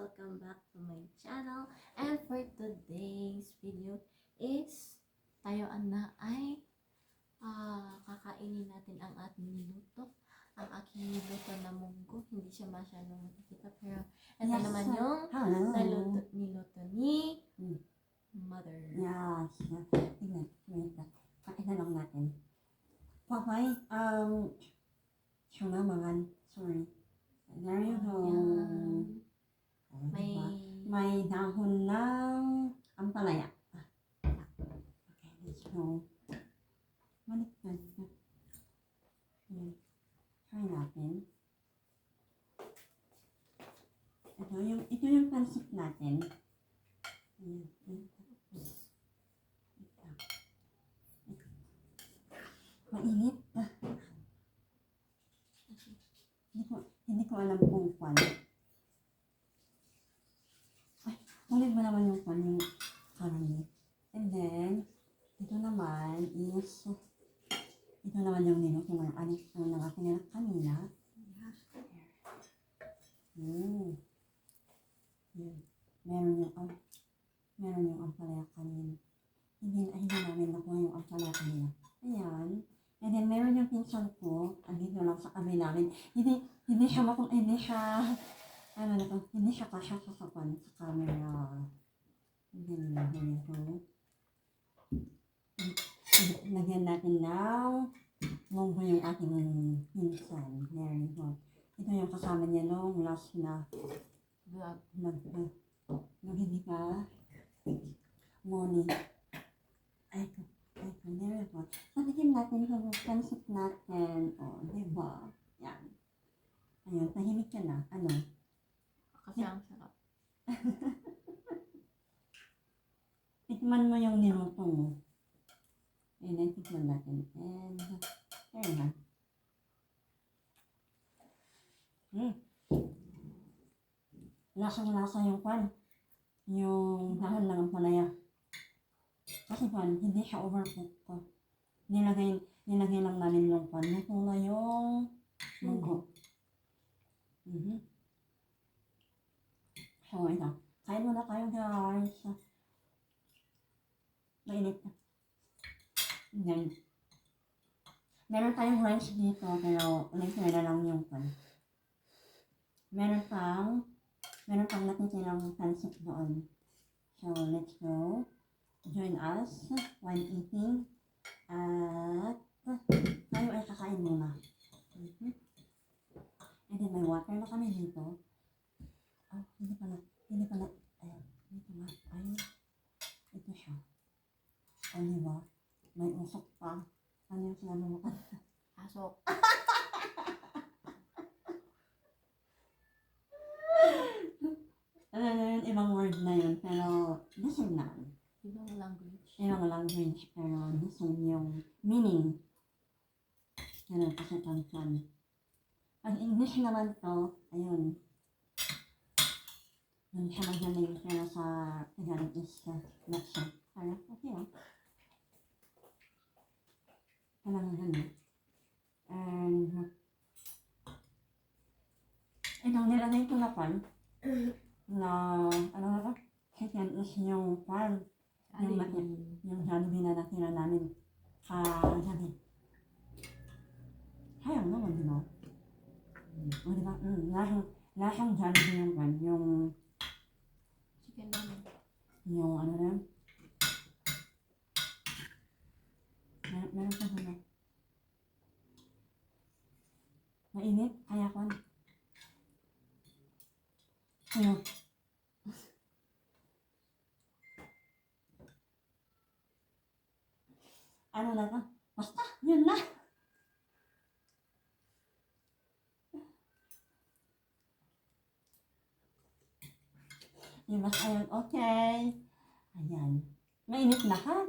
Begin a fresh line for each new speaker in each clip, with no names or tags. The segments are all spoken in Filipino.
welcome back to my channel. And for today's video is tayo ay kakainin natin ang ating niluto. Ang aking niluto na munggo, hindi siya masyadong makikita pero ito naman yung niluto ni Mother.
Yes. Tingnan. Wait lang. Pakita lang natin. Papay, sumamangan. Sorry. There you go. May dahon ng ampalaya. Okay, let's go. Balik natin. Try natin. Ito yung pancit natin. Mainit. Hindi ko alam kung paano. Ay, ulit ba naman yung paano yung karami. And then, ito naman is, ito naman yung niluto ng anak ng aking anak kanina. Meron yung ampalaya kanina. Hindi namin nakuha yung ampalaya kanina. Ayan. And then, meron yung pinsan ko, andito lang sa kami namin. Hindi siya kasya sa camera. Lagyan natin ng munggo yung ating pinsan. There you go. Ito yung kasama niya nung last na nung hindi pa morning. Ito, there you go. Patikim natin yung pancit natin. O, diba? Yan. Ayun, tahimik ka na. Ano?
Kasi ang sarap.
Tikman mo yung niluto mo. And then, tikman natin. And, there you go. Lasang-lasa yung kwan. Yung dahon ng ampalaya. Kasi kwan, hindi siya overcook ko. Nilagay lang namin yung kwan. Luto na yung munggo. So, ito. Kain muna tayo, guys. Mainit na. Then, meron tayong rice dito, pero ulit na lang yung pan. Meron pang natitirang pancit doon. So, let's go. Join us while eating. At tayo ay kakain muna. And then, may water na kami dito. Oh, hindi pala. Ayun, dito nga. Ayun. Ito siya. O, diba? May usok pa. Ano yung sinabi mo ka?
Asok.
Ibang word na yun, pero the same na.
Ibang language.
Ibang language, pero the same yung meaning. Ganun kasi tansan. Pag English naman to, ayun. Yun siya magaling, pero sa Tagalog is not siya. Parang, okay lang. Parang ganun. And, itong nilagay ko na pan, na, ano na ba? Chicken is yung pan. Yung Jollibee na natira namin. Kagabi. Sayang naman, di ba? O, di ba? Lasang Jollibee yung pan. Yung
chicken namin.
Yung ano na. Meron pa na. Mainit, kaya ko. Ayun. Ano na to? Basta, yun na. Diba? Ayun, okay. Ayan. Mainit lahat.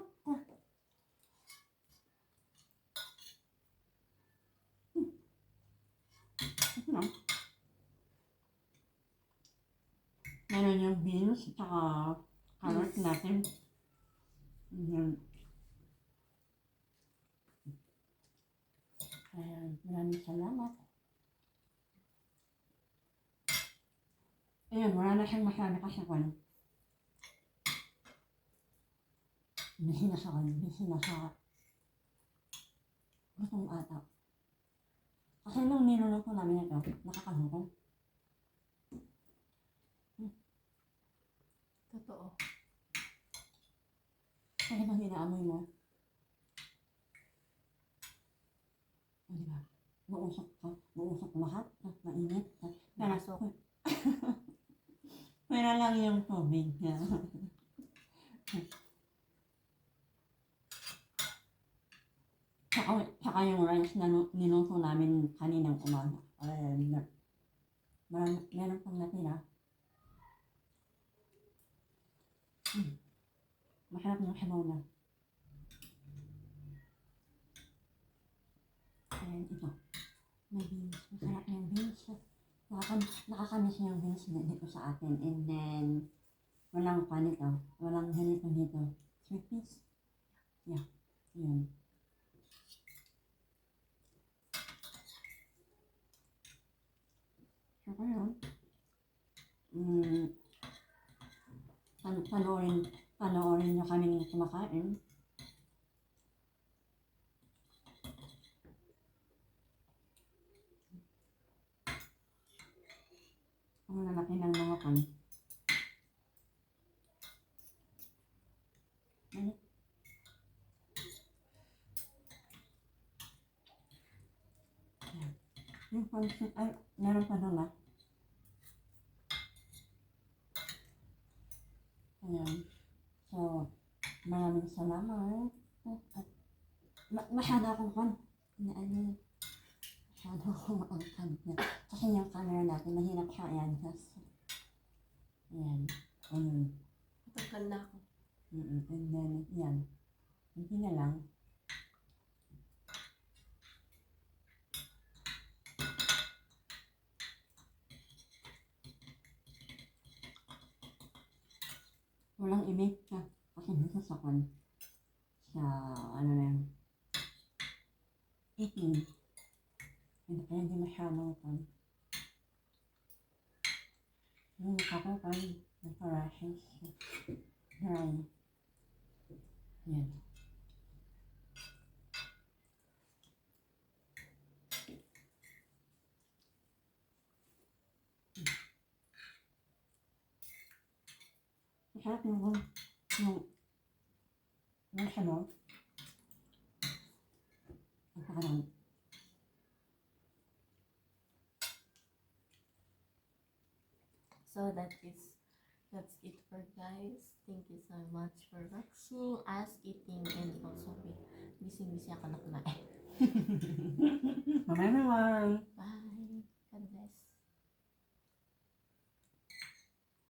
Ito na. Meron yung beans, saka carrot natin. Ayan. Ayan, maraming salamat. Ayan, wala na siyang masyado kasi kwan. Busy na sa gustong ata. Kasi nung niluluto namin ito, nakakagutom.
Totoo.
Kasi pag inaamoy mo, diba? Mausok lahat, tapos mainit.
Mausok.
Pwera lang yung tubig niya. Tsaka yung rice na niluto namin kaninang umaga. Meron pang natira. Masarap yung sabaw na. And ito. May beans. Masarap yung beans. Nakakamiss yung beans dito sa atin. And then, walang panito. Walang ganito dito. Sweet beans. Yeah. Yun. So, yun. Panoorin nyo kaming kumakain. Ang lalaki ng mga kan. Yung pansit ay meron pa doon. Ayan. So, maraming salamat. At masyado akong masyado akong maangkad na. Kasi yung camera natin, mahirap siya i-adjust. Ayan.
Matagal na ako.
And then, yan. Hindi na lang. Walang imig ka. Kasi dito sa ano na yun, eating. Kaya hindi masyadong yung ako nagpa-rashes. Dry. Yan. Masarap yung sabaw. Napakaraming.
So that's it for guys. Thank you so much for watching us eating and also busy ako na kumain.
Bye-bye.
Bye.